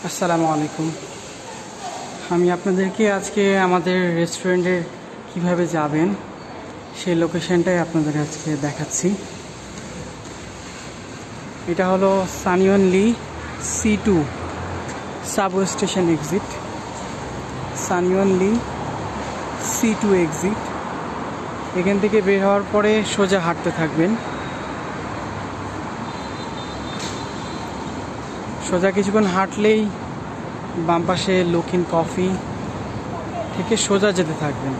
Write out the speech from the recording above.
আসসালামু আলাইকুম। আমি আপনাদেরকে আজকে আমাদের রেস্টুরেন্টের কিভাবে যাবেন সেই লোকেশনটাই আপনাদের আজকে দেখাচ্ছি। এটা হলো সানিওয়ান লি C2 সাবওয়ে স্টেশন এক্সিট। সানিওয়ান লি C2 এক্সিট। এখান থেকে বের হওয়ার পরে সোজা হাঁটতে থাকবেন। সোজা কিছুক্ষণ হাঁটলেই বাম পাশে লুকিন কফি থেকে সোজা যেতে থাকবেন।